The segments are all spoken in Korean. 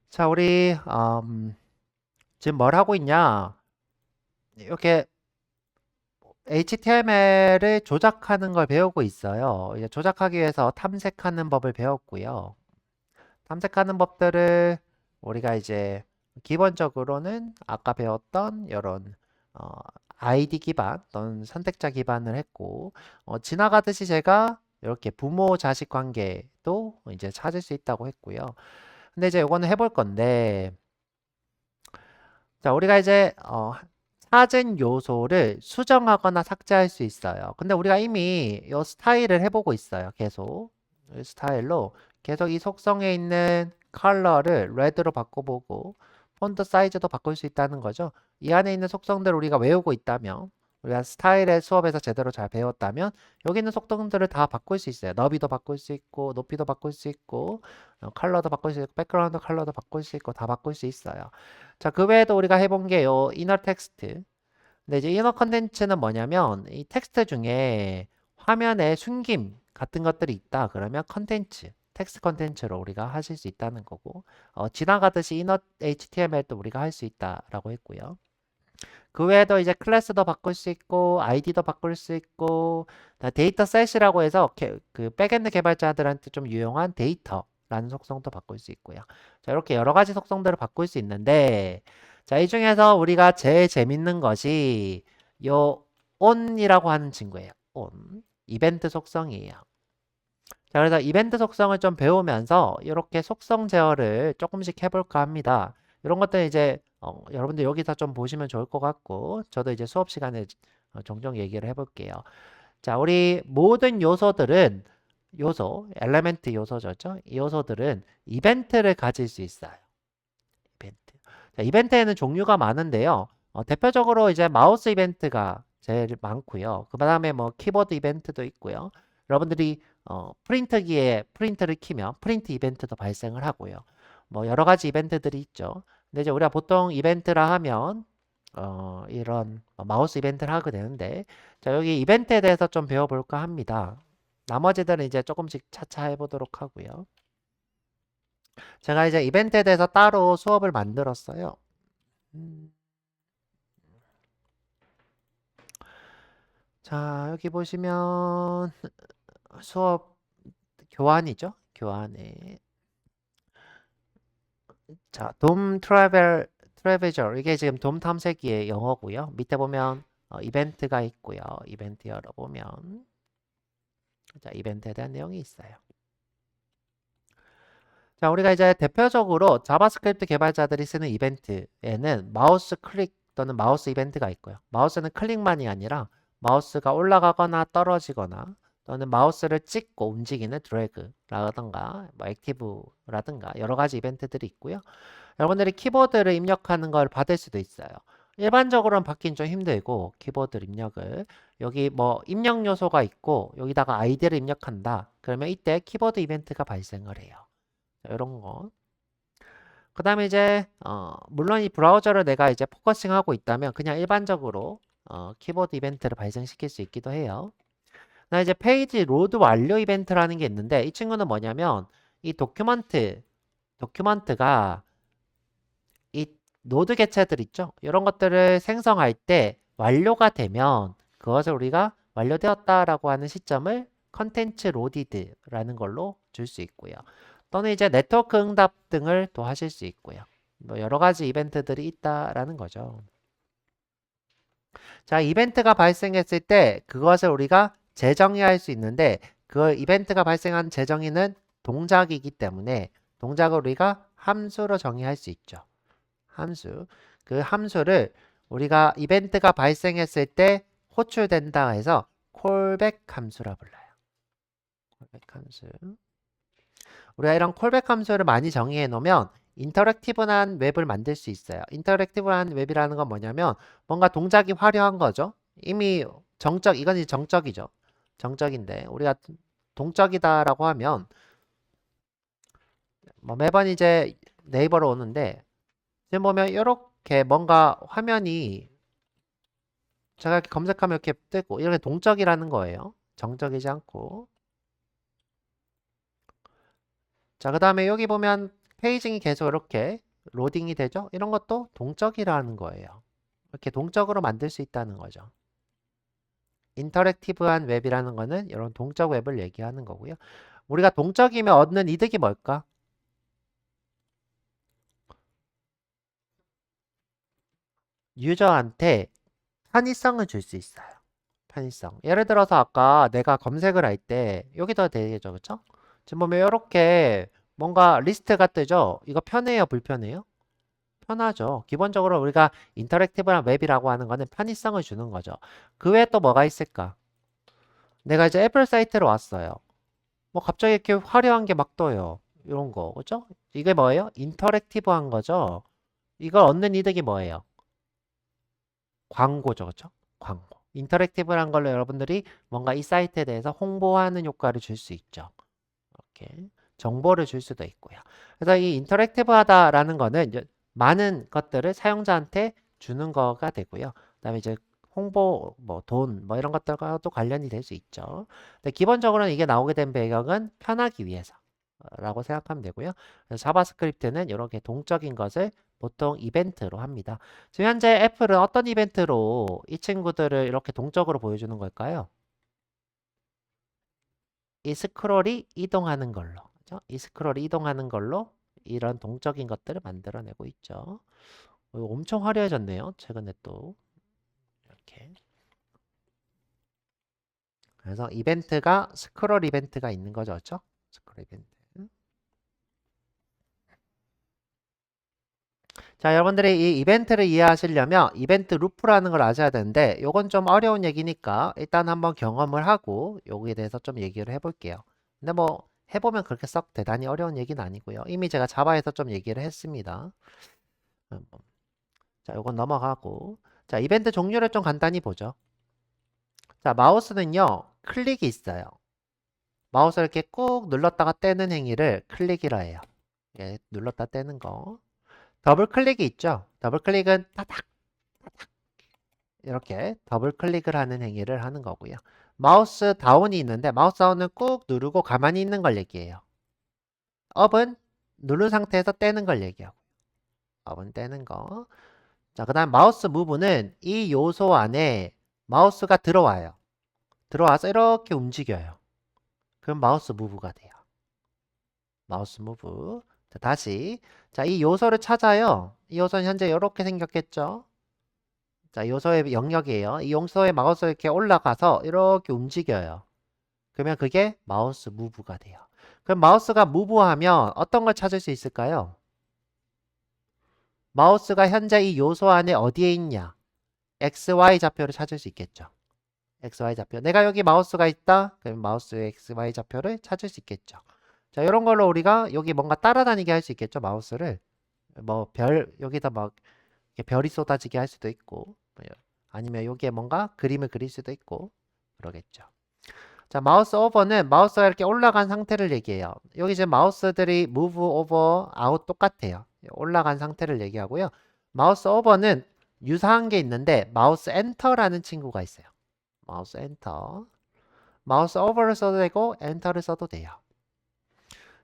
자, 우리 지금 뭘 하고 있냐? 이렇게 HTML을 조작하는 걸 배우고 있어요. 이제 조작하기 위해서 탐색하는 법을 배웠고요. 탐색하는 법들을 우리가 이제 기본적으로는 아까 배웠던 이런 어, 아이디 기반 또는 선택자 기반을 했고 지나가듯이 제가 이렇게 부모 자식 관계도 이제 찾을 수 있다고 했고요. 근데 이제 이거는 해볼 건데 자, 우리가 이제 사진 요소를 수정하거나 삭제할 수 있어요. 근데 우리가 이미 이 스타일을 해보고 있어요. 계속 이 스타일로 계속 이 속성에 있는 컬러를 레드로 바꿔보고 폰트 사이즈도 바꿀 수 있다는 거죠. 이 안에 있는 속성들을 우리가 외우고 있다면 우리가 스타일의 수업에서 제대로 잘 배웠다면 여기 있는 속성들을 다 바꿀 수 있어요. 너비도 바꿀 수 있고 높이도 바꿀 수 있고 컬러도 바꿀 수 있고 백그라운드 컬러도 바꿀 수 있고 다 바꿀 수 있어요. 자, 그 외에도 우리가 해본 게 요 이너 텍스트. 근데 이제 이너 컨텐츠는 뭐냐면 이 텍스트 중에 화면에 숨김 같은 것들이 있다. 그러면 컨텐츠, 텍스트 컨텐츠로 우리가 하실 수 있다는 거고 지나가듯이 이너 HTML도 우리가 할 수 있다라고 했고요. 그 외에도 이제 클래스도 바꿀 수 있고 아이디도 바꿀 수 있고 데이터 셋이라고 해서 그 백엔드 개발자들한테 좀 유용한 데이터라는 속성도 바꿀 수 있고요. 자, 이렇게 여러 가지 속성들을 바꿀 수 있는데 자, 이 중에서 우리가 제일 재밌는 것이 요 on이라고 하는 친구예요. on. 이벤트 속성이에요. 자, 그래서 이벤트 속성을 좀 배우면서 이렇게 속성 제어를 조금씩 해볼까 합니다. 이런 것들 이제 여러분들 여기서 좀 보시면 좋을 것 같고 저도 이제 수업 시간에 종종 얘기를 해볼게요. 자, 우리 모든 요소들은 엘리멘트 요소죠. 이 요소들은 이벤트를 가질 수 있어요. 이벤트. 자, 이벤트에는 종류가 많은데요. 대표적으로 이제 마우스 이벤트가 제일 많고요. 그 다음에 뭐 키보드 이벤트도 있고요. 여러분들이 프린터기에 프린트를 키면 프린트 이벤트도 발생을 하고요. 뭐 여러 가지 이벤트들이 있죠. 근데 이제 우리가 보통 이벤트라 하면 이런 마우스 이벤트를 하게 되는데 자, 여기 이벤트에 대해서 좀 배워볼까 합니다. 나머지들은 이제 조금씩 차차 해보도록 하고요. 제가 이제 이벤트에 대해서 따로 수업을 만들었어요. 음, 자, 여기 보시면 수업 교환이죠. 교환에. 자, 돔 트래베저. 이게 지금 돔 탐색기의 영어고요. 밑에 보면 이벤트가 있고요. 이벤트 열어보면 자, 이벤트에 대한 내용이 있어요. 자, 우리가 이제 대표적으로 자바스크립트 개발자들이 쓰는 이벤트에는 마우스 클릭 또는 마우스 이벤트가 있고요. 마우스는 클릭만이 아니라 마우스가 올라가거나 떨어지거나 또는 마우스를 찍고 움직이는 드래그라든가 뭐 액티브라든가 여러 가지 이벤트들이 있고요. 여러분들이 키보드를 입력하는 걸 받을 수도 있어요. 일반적으로는 받긴 좀 힘들고 키보드 입력을 여기 뭐 입력 요소가 있고 여기다가 아이디를 입력한다. 그러면 이때 키보드 이벤트가 발생을 해요. 이런 거. 그 다음에 이제 물론 이 브라우저를 내가 이제 포커싱 하고 있다면 그냥 일반적으로 키보드 이벤트를 발생시킬 수 있기도 해요. 나 이제 페이지 로드 완료 이벤트라는 게 있는데 이 친구는 뭐냐면 이 도큐먼트가 이 노드 개체들 있죠? 이런 것들을 생성할 때 완료가 되면 그것을 우리가 완료되었다라고 하는 시점을 컨텐츠 로디드라는 걸로 줄 수 있고요. 또는 이제 네트워크 응답 등을 또 하실 수 있고요. 뭐 여러 가지 이벤트들이 있다라는 거죠. 자, 이벤트가 발생했을 때 그것을 우리가 재정의할 수 있는데 그 이벤트가 발생한 재정의는 동작이기 때문에 동작을 우리가 함수로 정의할 수 있죠. 함수. 그 함수를 우리가 이벤트가 발생했을 때 호출된다 해서 콜백 함수라 불러요. 콜백 함수. 우리가 이런 콜백 함수를 많이 정의해 놓으면 인터랙티브한 웹을 만들 수 있어요. 인터랙티브한 웹이라는 건 뭐냐면 뭔가 동작이 화려한 거죠. 이미 이건 이제 정적이죠. 정적인데 우리가 동적이다라고 하면 뭐 매번 이제 네이버로 오는데 지금 보면 이렇게 뭔가 화면이 제가 이렇게 검색하면 이렇게 뜨고 이렇게 동적이라는 거예요. 정적이지 않고. 자, 그 다음에 여기 보면 페이징이 계속 이렇게 로딩이 되죠? 이런 것도 동적이라는 거예요. 이렇게 동적으로 만들 수 있다는 거죠. 인터랙티브한 웹이라는 거는 이런 동적 웹을 얘기하는 거고요. 우리가 동적이면 얻는 이득이 뭘까? 유저한테 편의성을 줄 수 있어요. 편의성. 예를 들어서 아까 내가 검색을 할 때 여기다 되죠, 그쵸? 지금 보면 이렇게 뭔가 리스트가 뜨죠? 이거 편해요, 불편해요? 편하죠. 기본적으로 우리가 인터랙티브한 웹이라고 하는 거는 편의성을 주는 거죠. 그 외에 또 뭐가 있을까? 내가 이제 애플 사이트로 왔어요. 뭐 갑자기 이렇게 화려한 게 막 떠요. 이런 거, 그죠? 이게 뭐예요? 인터랙티브한 거죠. 이걸 얻는 이득이 뭐예요? 광고죠, 그죠? 광고. 인터랙티브한 걸로 여러분들이 뭔가 이 사이트에 대해서 홍보하는 효과를 줄 수 있죠. 이렇게 정보를 줄 수도 있고요. 그래서 이 인터랙티브하다라는 거는 이제 많은 것들을 사용자한테 주는 거가 되고요. 그다음에 이제 홍보, 뭐 돈, 뭐 이런 것들과도 관련이 될 수 있죠. 근데 기본적으로는 이게 나오게 된 배경은 편하기 위해서 라고 생각하면 되고요. 그래서 자바스크립트는 이렇게 동적인 것을 보통 이벤트로 합니다. 지금 현재 애플은 어떤 이벤트로 이 친구들을 이렇게 동적으로 보여주는 걸까요? 이 스크롤이 이동하는 걸로, 그죠? 이 스크롤이 이동하는 걸로 이런 동적인 것들을 만들어내고 있죠. 엄청 화려해졌네요. 최근에 또 이렇게. 그래서 이벤트가 스크롤 이벤트가 있는 거죠, 그렇죠? 스크롤 이벤트. 자, 여러분들이 이 이벤트를 이해하시려면 이벤트 루프라는 걸 아셔야 되는데 요건 좀 어려운 얘기니까 일단 한번 경험을 하고 여기에 대해서 좀 얘기를 해볼게요. 근데 뭐 해보면 그렇게 썩 대단히 어려운 얘기는 아니고요. 이미 제가 자바에서 좀 얘기를 했습니다. 자, 요건 넘어가고. 자, 이벤트 종류를 좀 간단히 보죠. 자, 마우스는요, 클릭이 있어요. 마우스 이렇게 꾹 눌렀다가 떼는 행위를 클릭이라 해요. 예, 눌렀다 떼는 거. 더블 클릭이 있죠. 더블 클릭은 따닥 이렇게 더블 클릭을 하는 행위를 하는 거고요. 마우스 다운이 있는데 마우스 다운은 꾹 누르고 가만히 있는 걸 얘기해요. 업은 누른 상태에서 떼는 걸 얘기하고 업은 떼는 거. 자, 그 다음 마우스 무브는 이 요소 안에 마우스가 들어와요. 들어와서 이렇게 움직여요. 그럼 마우스 무브가 돼요. 마우스 무브. 자, 다시. 자, 이 요소를 찾아요. 이 요소는 현재 이렇게 생겼겠죠? 자, 요소의 영역이에요. 이 요소에 마우스 이렇게 올라가서 이렇게 움직여요. 그러면 그게 마우스 무브가 돼요. 그럼 마우스가 무브하면 어떤 걸 찾을 수 있을까요? 마우스가 현재 이 요소 안에 어디에 있냐? XY 좌표를 찾을 수 있겠죠. XY 좌표. 내가 여기 마우스가 있다. 그럼 마우스의 XY 좌표를 찾을 수 있겠죠. 자, 이런 걸로 우리가 여기 뭔가 따라다니게 할 수 있겠죠. 마우스를. 뭐 여기다 막 이렇게 별이 쏟아지게 할 수도 있고, 아니면 여기에 뭔가 그림을 그릴 수도 있고, 그러겠죠. 자, 마우스 오버는 마우스가 이렇게 올라간 상태를 얘기해요. 여기 이제 마우스들이 move over, out 똑같아요. 올라간 상태를 얘기하고요. 마우스 오버는 유사한 게 있는데 마우스 엔터라는 친구가 있어요. 마우스 엔터. 마우스 오버를 써도 되고 엔터를 써도 돼요.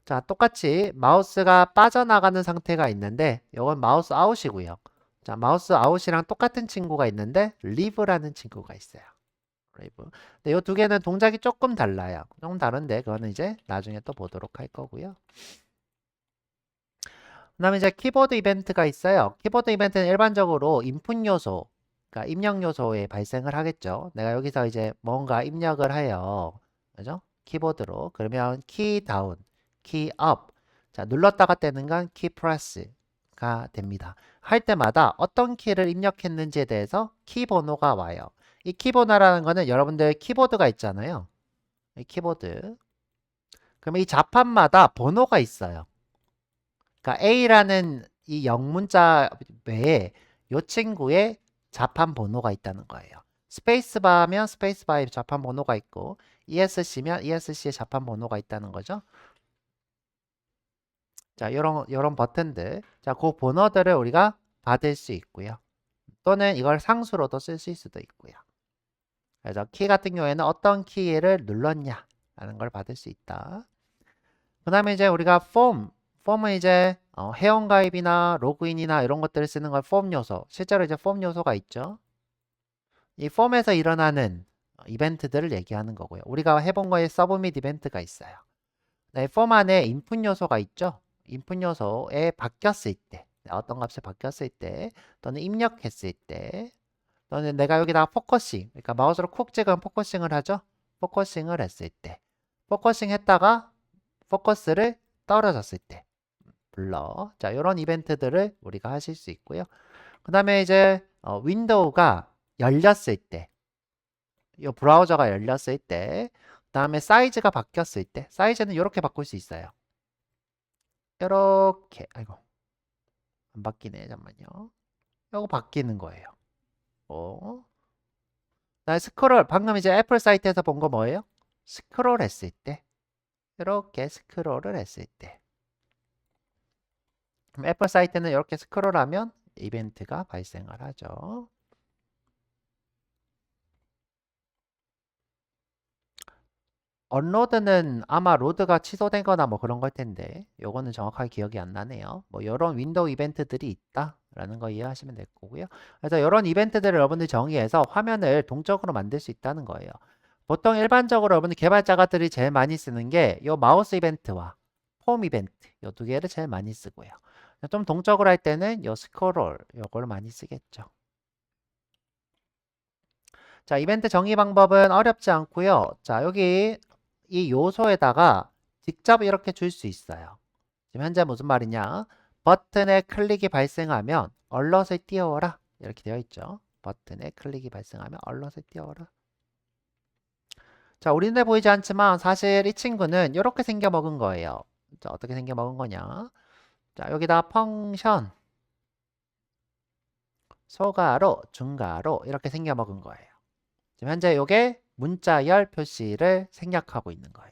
자, 똑같이 마우스가 빠져나가는 상태가 있는데 이건 마우스 아웃이고요. 자, 마우스 아웃이랑 똑같은 친구가 있는데 leave라는 친구가 있어요. leave. 근데 이 두 개는 동작이 조금 달라요. 조금 다른데 그거는 이제 나중에 또 보도록 할 거고요. 그 다음에 이제 키보드 이벤트가 있어요. 키보드 이벤트는 일반적으로 인풋 요소, 그러니까 입력 요소에 발생을 하겠죠. 내가 여기서 이제 뭔가 입력을 해요. 그죠? 키보드로. 그러면 키 다운, 키 업. 자, 눌렀다가 떼는 건 키 프레스가 됩니다. 할 때마다 어떤 키를 입력했는지에 대해서 키 번호가 와요. 이 키 번호라는 거는 여러분들 키보드가 있잖아요. 이 키보드. 그러면 이 자판마다 번호가 있어요. 그러니까 A라는 이 영문자 외에 이 친구의 자판 번호가 있다는 거예요. 스페이스바면 스페이스바의 자판 번호가 있고 ESC면 ESC의 자판 번호가 있다는 거죠. 자, 요런 버튼들. 자, 그 번호들을 우리가 받을 수 있고요. 또는 이걸 상수로도 쓸 수도 있고요. 그래서 키 같은 경우에는 어떤 키를 눌렀냐 라는 걸 받을 수 있다. 그 다음에 이제 우리가 폼은 이제 회원가입이나 로그인이나 이런 것들을 쓰는 걸 폼 요소. 실제로 이제 폼 요소가 있죠. 이 폼에서 일어나는 이벤트들을 얘기하는 거고요. 우리가 해본 거에 서브밋 이벤트가 있어요. 네, 폼 안에 인풋 요소가 있죠. 인풋 요소에 바뀌었을 때, 어떤 값이 바뀌었을 때, 또는 입력했을 때, 또는 내가 여기다가 포커싱, 그러니까 마우스로 콕 찍으면 포커싱을 하죠. 포커싱을 했을 때, 포커싱 했다가 포커스를 떨어졌을 때, 불러. 자, 이런 이벤트들을 우리가 하실 수 있고요. 그 다음에 이제 윈도우가 열렸을 때, 이 브라우저가 열렸을 때, 그 다음에 사이즈가 바뀌었을 때, 사이즈는 이렇게 바꿀 수 있어요. 이렇게, 아이고, 안 바뀌네, 잠깐만요. 이거 바뀌는 거예요. 나 스크롤, 방금 이제 애플 사이트에서 본 거 뭐예요? 스크롤 했을 때, 이렇게 스크롤을 했을 때. 그럼 애플 사이트는 이렇게 스크롤하면 이벤트가 발생을 하죠. 언로드는 아마 로드가 취소되거나 뭐 그런 걸 텐데 요거는 정확하게 기억이 안 나네요. 뭐 이런 윈도우 이벤트들이 있다라는 거 이해하시면 될 거고요. 그래서 이런 이벤트들을 여러분들이 정의해서 화면을 동적으로 만들 수 있다는 거예요. 보통 일반적으로 여러분들 개발자가들이 제일 많이 쓰는 게 요 마우스 이벤트와 폼 이벤트 요 두 개를 제일 많이 쓰고요. 좀 동적으로 할 때는 요 스크롤 요걸 많이 쓰겠죠. 자, 이벤트 정의 방법은 어렵지 않고요. 자, 여기 이 요소에다가 직접 이렇게 줄 수 있어요. 지금 현재 무슨 말이냐? 버튼에 클릭이 발생하면 얼럿을 띄워라. 이렇게 되어 있죠. 버튼에 클릭이 발생하면 얼럿을 띄워라. 자, 우리 눈에 보이지 않지만 사실 이 친구는 이렇게 생겨 먹은 거예요. 자, 어떻게 생겨 먹은 거냐? 자, 여기다 펑션, 소가로, 중가로 이렇게 생겨 먹은 거예요. 지금 현재 이게 문자열 표시를 생략하고 있는 거예요.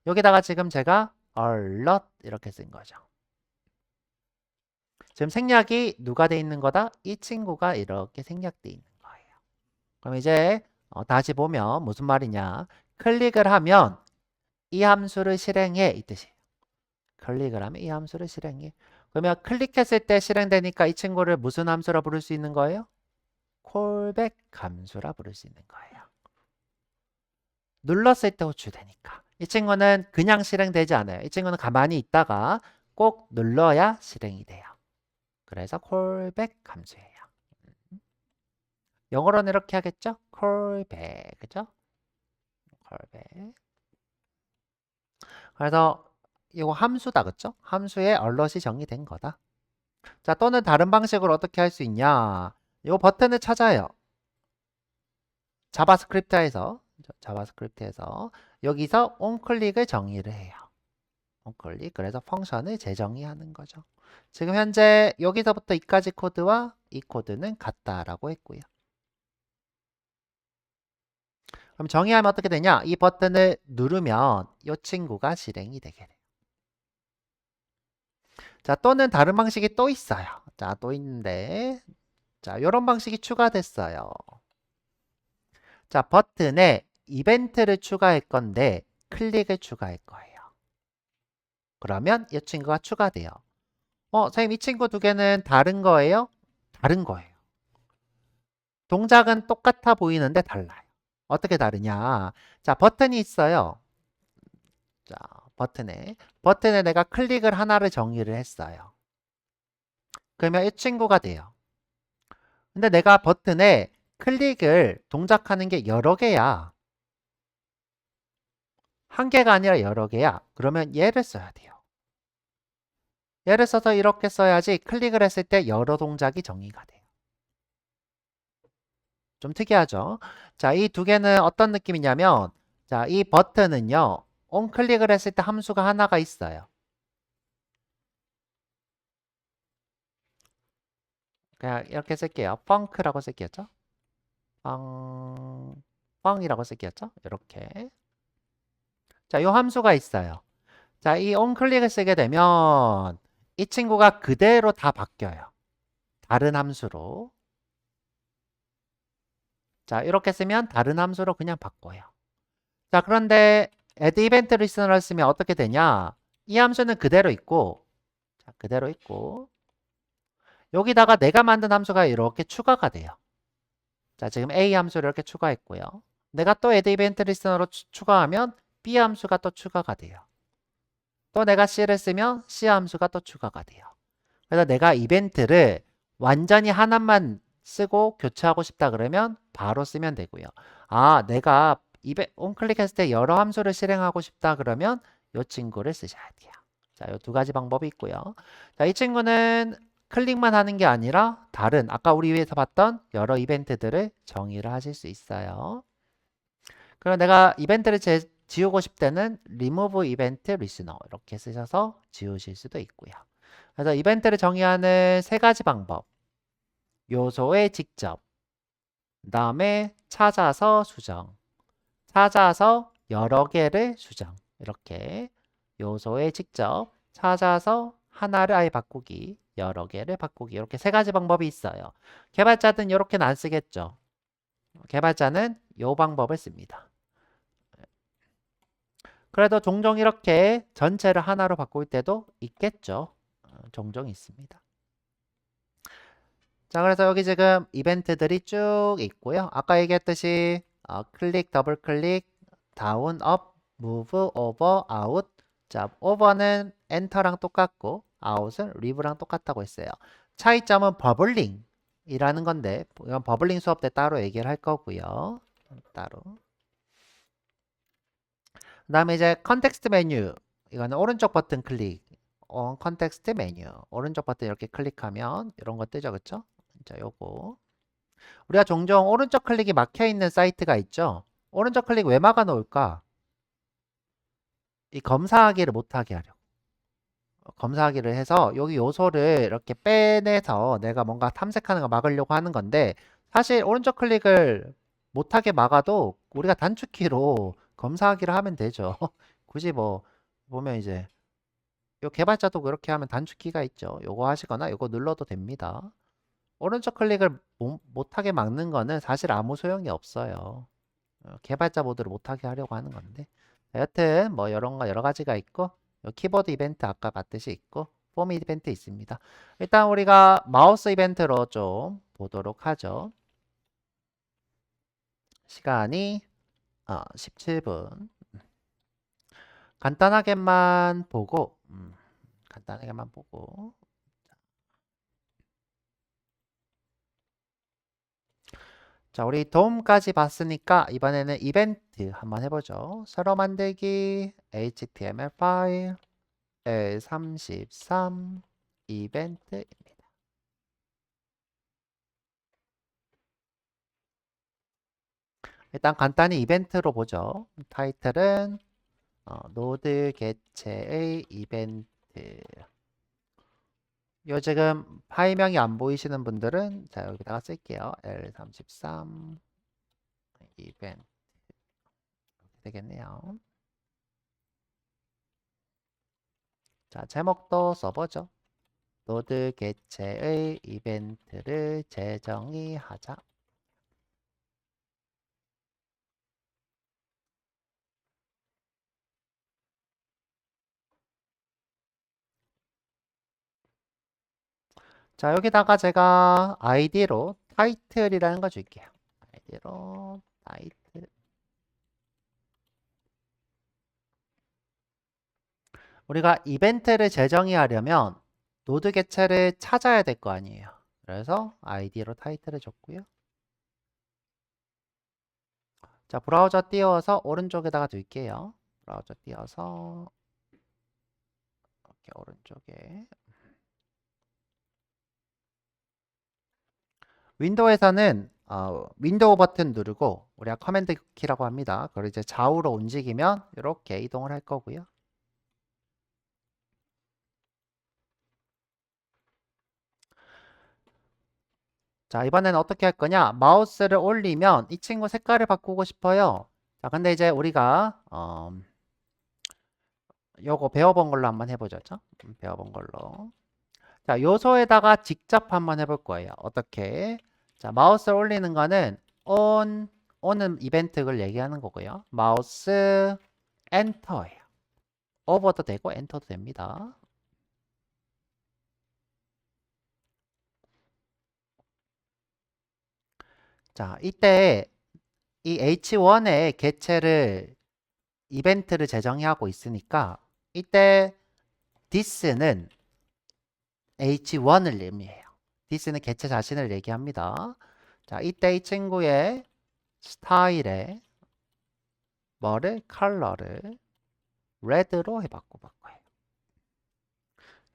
여기다가 지금 제가 alert 이렇게 쓴 거죠. 지금 생략이 누가 돼 있는 거다? 이 친구가 이렇게 생략돼 있는 거예요. 그럼 이제 다시 보면 무슨 말이냐? 클릭을 하면 이 함수를 실행해 이 뜻이에요. 클릭을 하면 이 함수를 실행해. 그러면 클릭했을 때 실행되니까 이 친구를 무슨 함수라 부를 수 있는 거예요? 콜백 함수라 부를 수 있는 거예요. 눌렀을 때 호출되니까. 이 친구는 그냥 실행되지 않아요. 이 친구는 가만히 있다가 꼭 눌러야 실행이 돼요. 그래서 콜백 함수예요. 영어로는 이렇게 하겠죠? 콜백, 그죠? 콜백. 그래서 이거 함수다, 그죠? 함수의 얼럿이 정의된 거다. 자, 또는 다른 방식으로 어떻게 할 수 있냐? 이 버튼을 찾아요. 자바스크립트에서 여기서 onClick을 정의를 해요. onClick. 그래서 펑션을 재정의하는 거죠. 지금 현재 여기서부터 이까지 코드와 이 코드는 같다라고 했고요. 그럼 정의하면 어떻게 되냐? 이 버튼을 누르면 이 친구가 실행이 되게 돼요. 자, 또는 다른 방식이 또 있어요. 자, 또 있는데 자, 이런 방식이 추가됐어요. 자, 버튼에 이벤트를 추가할 건데 클릭을 추가할 거예요. 그러면 이 친구가 추가돼요. 선생님 이 친구 두 개는 다른 거예요? 다른 거예요. 동작은 똑같아 보이는데 달라요. 어떻게 다르냐? 자, 버튼이 있어요. 자, 버튼에 내가 클릭을 하나를 정의를 했어요. 그러면 이 친구가 돼요. 근데 내가 버튼에 클릭을 동작하는 게 여러 개야. 한 개가 아니라 여러 개야. 그러면 얘를 써야 돼요. 얘를 써서 이렇게 써야지 클릭을 했을 때 여러 동작이 정의가 돼요. 좀 특이하죠? 자, 이 두 개는 어떤 느낌이냐면 자, 이 버튼은요. on 클릭을 했을 때 함수가 하나가 있어요. 그냥 이렇게 쓸게요. funk라고 쓸게요. funk이라고 쓸게요. 이렇게. 자, 이 함수가 있어요. 자, 이 on 클릭을 쓰게 되면 이 친구가 그대로 다 바뀌어요. 다른 함수로. 자, 이렇게 쓰면 다른 함수로 그냥 바꿔요. 자, 그런데 add event listener를 쓰면 어떻게 되냐? 이 함수는 그대로 있고, 자, 그대로 있고, 여기다가 내가 만든 함수가 이렇게 추가가 돼요. 자, 지금 A 함수를 이렇게 추가했고요. 내가 또 add 이벤트 리스너로 추가하면 B 함수가 또 추가가 돼요. 또 내가 C를 쓰면 C 함수가 또 추가가 돼요. 그래서 내가 이벤트를 완전히 하나만 쓰고 교체하고 싶다 그러면 바로 쓰면 되고요. 아, 내가 onClick했을 때 여러 함수를 실행하고 싶다 그러면 이 친구를 쓰셔야 돼요. 자, 이 두 가지 방법이 있고요. 자, 이 친구는 클릭만 하는 게 아니라 다른 아까 우리 위에서 봤던 여러 이벤트들을 정의를 하실 수 있어요. 그럼 내가 이벤트를 지우고 싶을 때는 remove event listener 이렇게 쓰셔서 지우실 수도 있고요. 그래서 이벤트를 정의하는 세 가지 방법. 요소에 직접, 그 다음에 찾아서 수정, 찾아서 여러 개를 수정. 이렇게 요소에 직접, 찾아서 하나를 아예 바꾸기, 여러 개를 바꾸기. 이렇게 세 가지 방법이 있어요. 개발자들은 이렇게는 안 쓰겠죠. 개발자는 이 방법을 씁니다. 그래도 종종 이렇게 전체를 하나로 바꿀 때도 있겠죠. 종종 있습니다. 자, 그래서 여기 지금 이벤트들이 쭉 있고요. 아까 얘기했듯이 클릭, 더블 클릭, 다운, 업, 무브, 오버, 아웃. 자, 오버는 엔터랑 똑같고 아웃은 리브랑 똑같다고 했어요. 차이점은 버블링이라는 건데 이건 버블링 수업 때 따로 얘기를 할 거고요. 따로. 그 다음에 이제 컨텍스트 메뉴. 이거는 오른쪽 버튼 클릭. 컨텍스트 메뉴. 오른쪽 버튼 이렇게 클릭하면 이런 거 뜨죠, 그쵸? 자, 요거. 우리가 종종 오른쪽 클릭이 막혀 있는 사이트가 있죠. 오른쪽 클릭 왜 막아 놓을까? 이 검사하기를 못하게 하려고. 검사하기를 해서 여기 요소를 이렇게 빼내서 내가 뭔가 탐색하는 거 막으려고 하는 건데 사실 오른쪽 클릭을 못하게 막아도 우리가 단축키로 검사하기를 하면 되죠. 굳이 뭐 보면 이제 요 개발자도 그렇게 하면 단축키가 있죠. 요거 하시거나 요거 눌러도 됩니다. 오른쪽 클릭을 못하게 막는 거는 사실 아무 소용이 없어요. 개발자 모드를 못하게 하려고 하는 건데. 여튼 뭐 여러 가지가 있고 키보드 이벤트 아까 봤듯이 있고 폼 이벤트 있습니다. 일단 우리가 마우스 이벤트로 좀 보도록 하죠. 시간이 17분. 간단하게만 보고 간단하게만 보고 자, 우리 도움까지 봤으니까 이번에는 이벤트 한번 해보죠. 새로 만들기 HTML 파일 L33 이벤트입니다. 일단 간단히 이벤트로 보죠. 타이틀은 노드 개체의 이벤트. 요 지금 파일명이 안 보이시는 분들은 자 여기다가 쓸게요. L33 이벤트 이렇게 되겠네요. 자, 제목도 써보죠. 노드 개체의 이벤트를 재정의하자. 자, 여기다가 제가 아이디로 타이틀이라는 거 줄게요. 아이디로 타이틀. 우리가 이벤트를 재정의하려면 노드 개체를 찾아야 될 거 아니에요. 그래서 아이디로 타이틀을 줬고요. 자, 브라우저 띄워서 오른쪽에다가 둘게요. 브라우저 띄워서 이렇게 오른쪽에. 윈도우에서는 윈도우 버튼 누르고 우리가 커맨드 키라고 합니다. 그걸 이제 좌우로 움직이면 이렇게 이동을 할 거고요. 자, 이번에는 어떻게 할 거냐? 마우스를 올리면 이 친구 색깔을 바꾸고 싶어요. 자, 근데 이제 우리가 요거 배워본 걸로 한번 해보죠. 배워본 걸로. 자, 요소에다가 직접 한번 해볼 거예요. 어떻게? 자, 마우스를 올리는 거는 on은 이벤트를 얘기하는 거고요. 마우스 엔터예요. 오버도 되고 엔터도 됩니다. 자, 이때 이 H1의 개체를 이벤트를 재정의하고 있으니까 이때 this는 H1을 의미해요. this는 개체 자신을 얘기합니다. 자, 이때 이 친구의 스타일에 뭐를 컬러를 red로 바꿔요.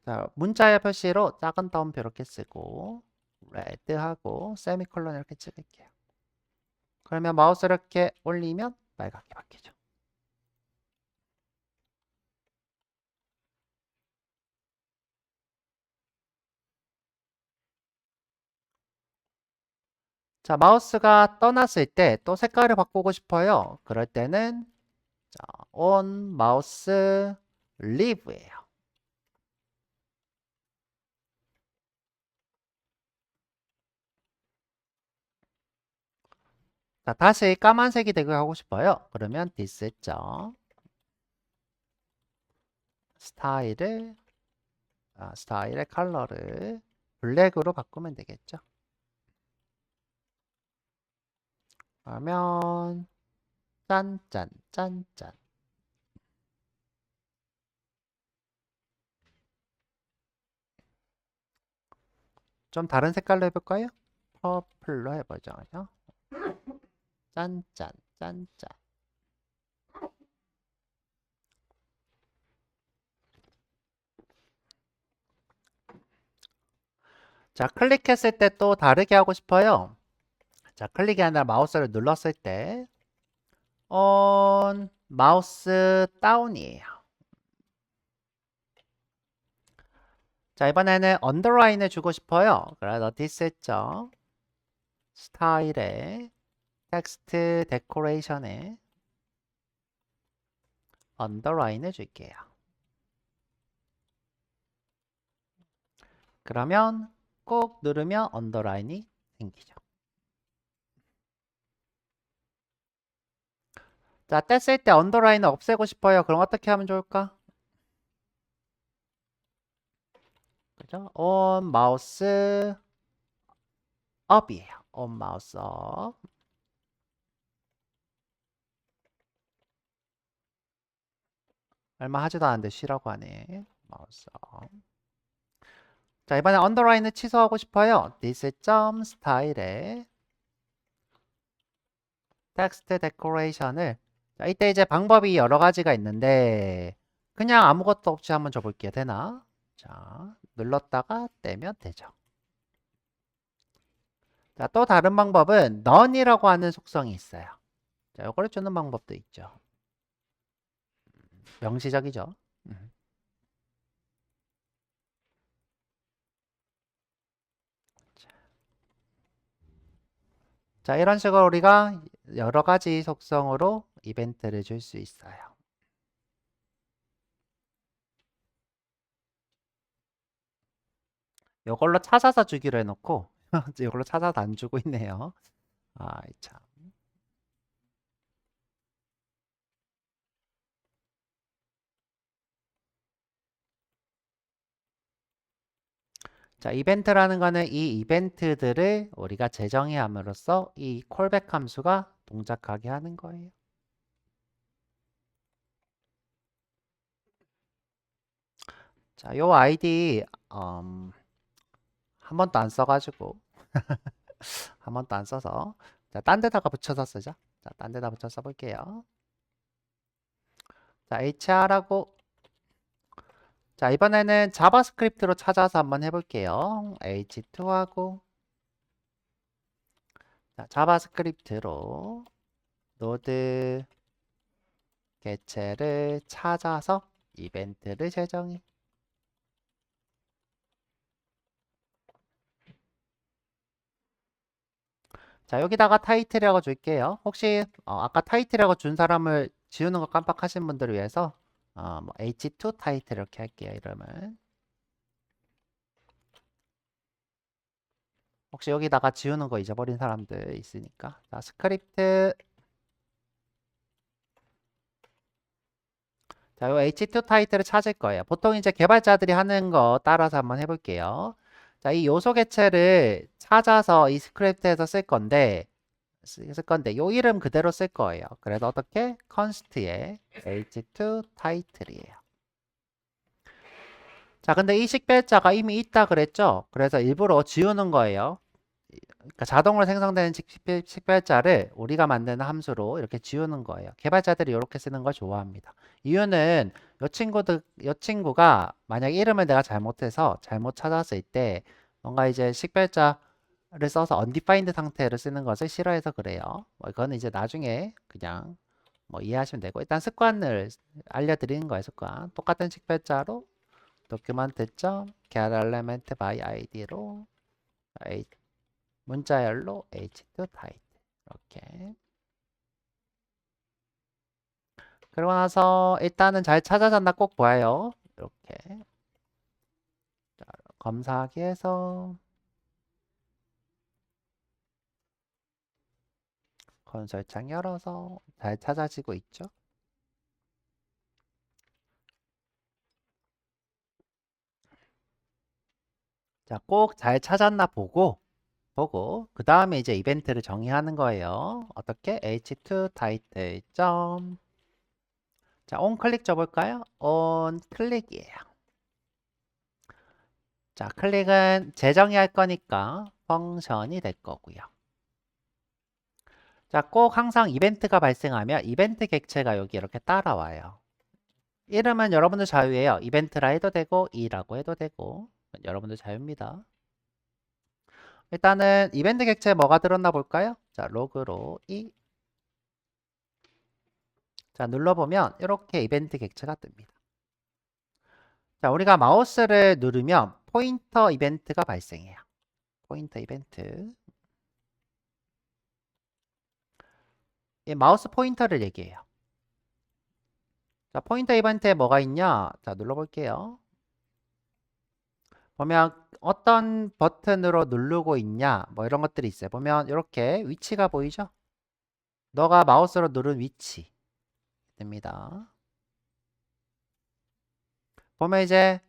자, 문자의 표시로 작은 따옴표 이렇게 쓰고 red하고 세미콜론 이렇게 찍을게요. 그러면 마우스 이렇게 올리면 빨갛게 바뀌죠. 자, 마우스가 떠났을 때 또 색깔을 바꾸고 싶어요. 그럴 때는 자, on 마우스 leave예요. 자, 다시 까만색이 되게 하고 싶어요. 그러면 this 점 스타일의 컬러를 블랙으로 바꾸면 되겠죠. 그러면 짠짠 짠짠. 좀 다른 색깔로 해볼까요? 퍼플로 해보죠. 그죠? 짠짠 짠짠. 자, 클릭했을 때 또 다르게 하고 싶어요. 자, 클릭이 아니라 마우스를 눌렀을 때 마우스 다운이에요. 자, 이번에는 언더라인을 주고 싶어요. 그래서 this 점 스타일에 텍스트 데코레이션에 언더라인을 줄게요. 그러면 꼭 누르면 언더라인이 생기죠. 자, 뗐을 때 언더라인을 없애고 싶어요. 그럼 어떻게 하면 좋을까? 그죠? on 마우스 업이에요. on 마우스 업. 얼마 하지도 않았는데 쉬라고 하네. 마우스 업. 자, 이번에 언더라인을 취소하고 싶어요. this 점 스타일에 텍스트 데코레이션을 자, 이때 이제 방법이 여러 가지가 있는데 그냥 아무것도 없이 한번 줘볼게요. 되나? 자, 눌렀다가 떼면 되죠. 자, 또 다른 방법은 none이라고 하는 속성이 있어요. 자, 이거를 주는 방법도 있죠. 명시적이죠. 자, 이런 식으로 우리가 여러 가지 속성으로 이벤트를 줄 수 있어요. 이걸로 찾아서 주기로 해놓고 이걸로 찾아서 안 주고 있네요. 아, 참. 자, 이벤트라는 거는 이 이벤트들을 우리가 재정의 함으로써 이 콜백 함수가 동작하게 하는 거예요. 자, 요 아이디 한 번도 안 써가지고 한 번도 안 써서 자, 딴 데다가 붙여서 쓰자. 자, 딴 데다 붙여서 써볼게요. 자, HR하고 자, 이번에는 자바스크립트로 찾아서 한번 해볼게요. H2하고 자, 자바스크립트로 노드 개체를 찾아서 이벤트를 재정해. 자, 여기다가 타이틀이라고 줄게요. 혹시 아까 타이틀이라고 준 사람을 지우는 거 깜빡하신 분들을 위해서 뭐 H2 타이틀 이렇게 할게요. 이러면 혹시 여기다가 지우는 거 잊어버린 사람들 있으니까 자, 스크립트 자, 요 H2 타이틀을 찾을 거예요. 보통 이제 개발자들이 하는 거 따라서 한번 해볼게요. 자, 이 요소 개체를 찾아서 이 스크립트에서 쓸 건데 요 이름 그대로 쓸 거예요. 그래서 어떻게? const에 H2 타이틀이에요. 자, 근데 이 식별자가 이미 있다 그랬죠? 그래서 일부러 지우는 거예요. 그러니까 자동으로 생성되는 식별자를 우리가 만드는 함수로 이렇게 지우는 거예요. 개발자들이 이렇게 쓰는 걸 좋아합니다. 이유는 이 친구가 만약 이름을 내가 잘못해서 잘못 찾았을 때 뭔가 이제 식별자를 써서 undefined 상태를 쓰는 것을 싫어해서 그래요. 뭐 이거는 이제 나중에 그냥 뭐 이해하시면 되고 일단 습관을 알려드리는 거예요. 습관. 똑같은 식별자로 document.get element by id로 문자열로 H2 타입 이렇게 그러고 나서 일단은 잘 찾아졌나 꼭 봐요. 이렇게 자, 검사하기 해서 건설창 열어서 잘 찾아지고 있죠. 자, 꼭 잘 찾았나 보고 그 다음에 이제 이벤트를 정의하는 거예요. 어떻게? H2 타이틀 점 자, 온 클릭 줘볼까요? 온 클릭이에요. 자, 클릭은 재정의할 거니까 펑션이 될 거고요. 자, 꼭 항상 이벤트가 발생하면 이벤트 객체가 여기 이렇게 따라와요. 이름은 여러분들 자유예요. 이벤트라 해도 되고 E라고 해도 되고 여러분들 자유입니다. 일단은 이벤트 객체에 뭐가 들었나 볼까요? 자, 로그로 E 자, 눌러보면 이렇게 이벤트 객체가 뜹니다. 자, 우리가 마우스를 누르면 포인터 이벤트가 발생해요. 포인터 이벤트 이 마우스 포인터를 얘기해요. 자, 포인터 이벤트에 뭐가 있냐? 자, 눌러볼게요. 보면 어떤 버튼으로 누르고 있냐 뭐 이런 것들이 있어요. 보면 이렇게 위치가 보이죠? 너가 마우스로 누른 위치 됩니다. 보면 이제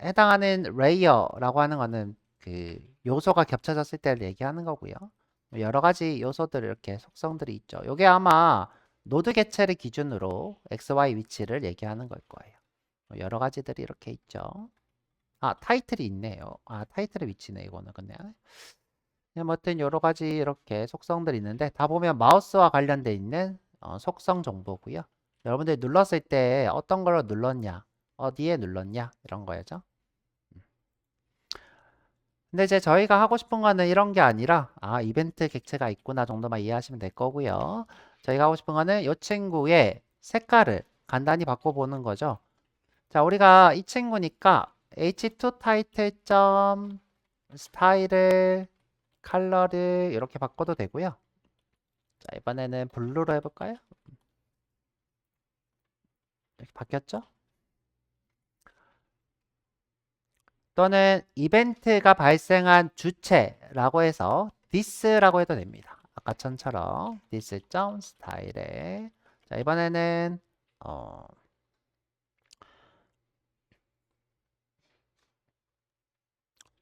해당하는 레이어라고 하는 거는 그 요소가 겹쳐졌을 때를 얘기하는 거고요. 여러 가지 요소들 이렇게 속성들이 있죠. 이게 아마 노드 개체를 기준으로 XY 위치를 얘기하는 걸 거예요. 여러 가지들이 이렇게 있죠. 아, 타이틀이 있네요. 아, 타이틀의 위치네, 이거는. 근데. 뭐 어떤 여러 가지 이렇게 속성들이 있는데 다 보면 마우스와 관련돼 있는 속성 정보고요. 여러분들이 눌렀을 때 어떤 걸 눌렀냐, 어디에 눌렀냐 이런 거죠. 근데 이제 저희가 하고 싶은 거는 이런 게 아니라 이벤트 객체가 있구나 정도만 이해하시면 될 거고요. 저희가 하고 싶은 거는 이 친구의 색깔을 간단히 바꿔보는 거죠. 자, 우리가 이 친구니까 h2 타이틀 점 스타일을 컬러를 이렇게 바꿔도 되고요. 자, 이번에는 블루로 해볼까요? 이렇게 바뀌었죠? 또는 이벤트가 발생한 주체라고 해서 this라고 해도 됩니다. 아까 전처럼 this.style에 자, 이번에는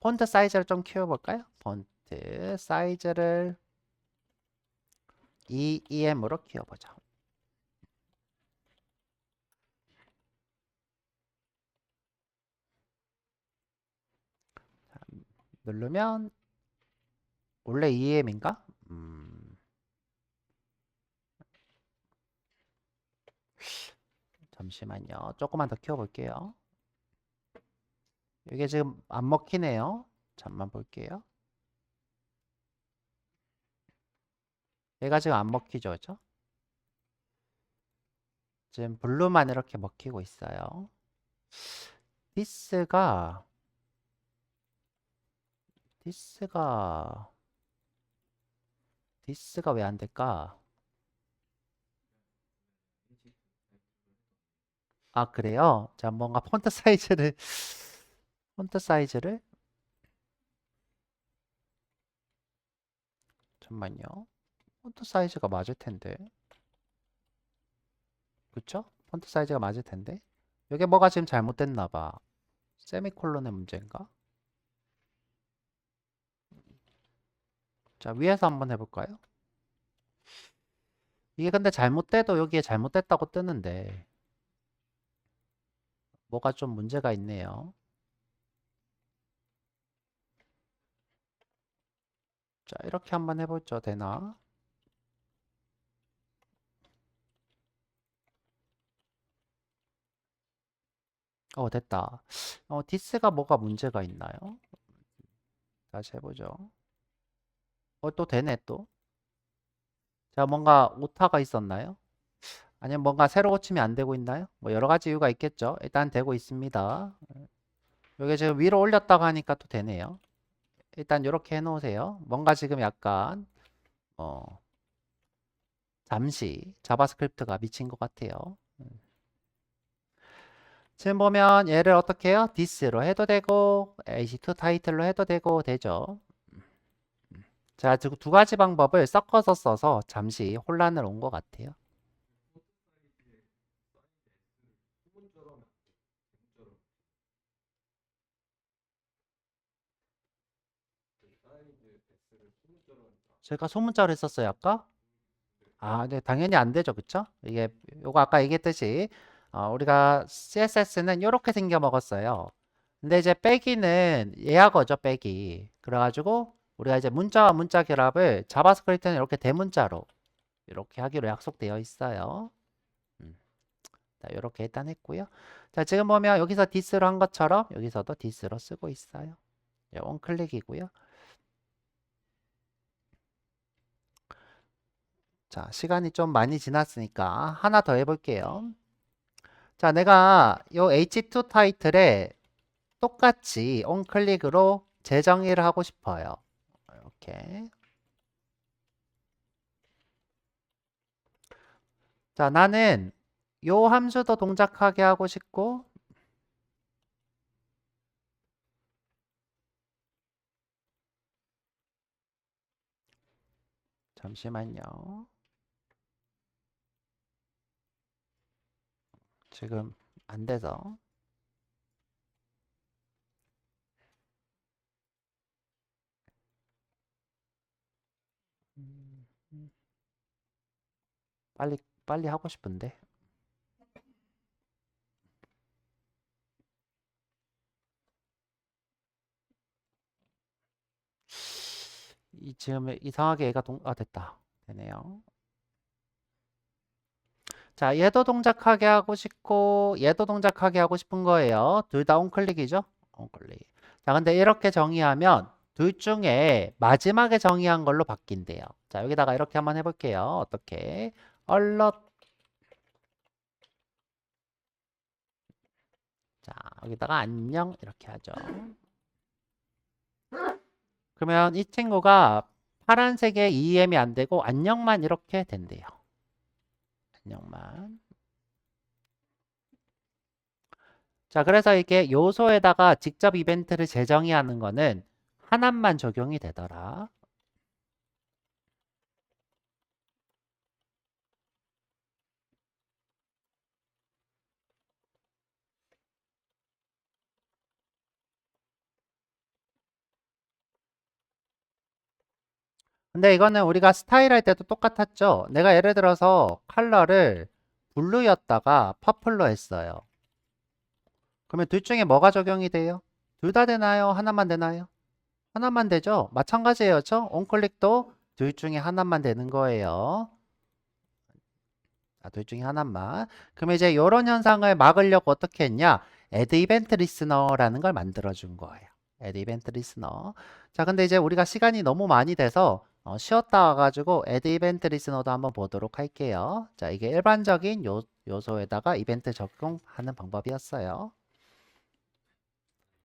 폰트 사이즈를 좀 키워볼까요? 폰트 사이즈를 EM으로 키워보죠. 자, 누르면 원래 EM인가? 잠시만요. 조금만 더 키워볼게요. 이게 지금 안 먹히네요. 잠만 볼게요. 얘가 지금 안 먹히죠, 그죠? 지금 블루만 이렇게 먹히고 있어요. 디스가 디스가 디스가 왜 안 될까? 아, 그래요? 자, 뭔가 폰트 사이즈를 잠만요. 폰트 사이즈가 맞을 텐데. 그쵸? 폰트 사이즈가 맞을 텐데. 이게 뭐가 지금 잘못됐나 봐. 세미콜론의 문제인가? 자, 위에서 한번 해볼까요? 이게 근데 잘못돼도 여기에 잘못됐다고 뜨는데 뭐가 좀 문제가 있네요. 자, 이렇게 한번 해보죠. 되나? 됐다. 디스가 뭐가 문제가 있나요? 다시 해보죠. 또 되네, 또. 자, 뭔가 오타가 있었나요? 아니면 뭔가 새로 고치면 안 되고 있나요? 뭐 여러 가지 이유가 있겠죠. 일단 되고 있습니다. 이게 지금 위로 올렸다고 하니까 또 되네요. 일단 이렇게 해놓으세요. 뭔가 지금 약간 어, 잠시 자바스크립트가 미친 것 같아요. 지금 보면 얘를 어떻게 해요? this로 해도 되고 h2 타이틀로 해도 되고 되죠. 자, 두 가지 방법을 섞어서 써서 잠시 혼란을 온 것 같아요. 제가 소문자로 했었어요, 아까? 네, 당연히 안 되죠, 그쵸? 이게, 요거 아까 얘기했듯이, 우리가 CSS는 이렇게 생겨 먹었어요. 근데 이제 빼기는 예하거죠, 빼기. 그래가지고, 우리가 이제 문자와 문자 결합을 자바스크립트는 이렇게 대문자로, 이렇게 하기로 약속되어 있어요. 자, 이렇게 일단 했고요. 자, 지금 보면 여기서 this로 한 것처럼, 여기서도 this로 쓰고 있어요. 원클릭이고요. 자, 시간이 좀 많이 지났으니까 하나 더 해볼게요. 자, 내가 요 H2 타이틀에 똑같이 on클릭으로 재정의를 하고 싶어요. 이렇게. 자, 나는 요 함수도 동작하게 하고 싶고, 잠시만요. 지금 안 돼서. 음, 음. 빨리 하고 싶은데. 지금 이상하게 얘가 됐다. 되네요. 자, 얘도 동작하게 하고 싶고, 얘도 동작하게 하고 싶은 거예요. 둘 다 on클릭이죠? on클릭. 자, 근데 이렇게 정의하면 둘 중에 마지막에 정의한 걸로 바뀐대요. 자, 여기다가 이렇게 한번 해볼게요. 어떻게? alert. 자, 여기다가 안녕. 이렇게 하죠. 그러면 이 친구가 파란색에 EM이 안 되고 안녕만 이렇게 된대요. 안녕만. 자, 그래서 이게 요소에다가 직접 이벤트를 재정의하는 거는 하나만 적용이 되더라. 근데 이거는 우리가 스타일 할 때도 똑같았죠. 내가 예를 들어서 컬러를 블루였다가 퍼플로 했어요. 그러면 둘 중에 뭐가 적용이 돼요? 둘 다 되나요? 하나만 되나요? 하나만 되죠? 마찬가지예요. 그렇죠? 온클릭도 둘 중에 하나만 되는 거예요. 둘 중에 하나만. 그럼 이제 이런 현상을 막으려고 어떻게 했냐? add event listener라는 걸 만들어 준 거예요. add event listener. 자, 근데 이제 우리가 시간이 너무 많이 돼서 쉬었다 와가지고 add event listener도 한번 보도록 할게요. 자, 이게 일반적인 요소에다가 이벤트 적용하는 방법이었어요.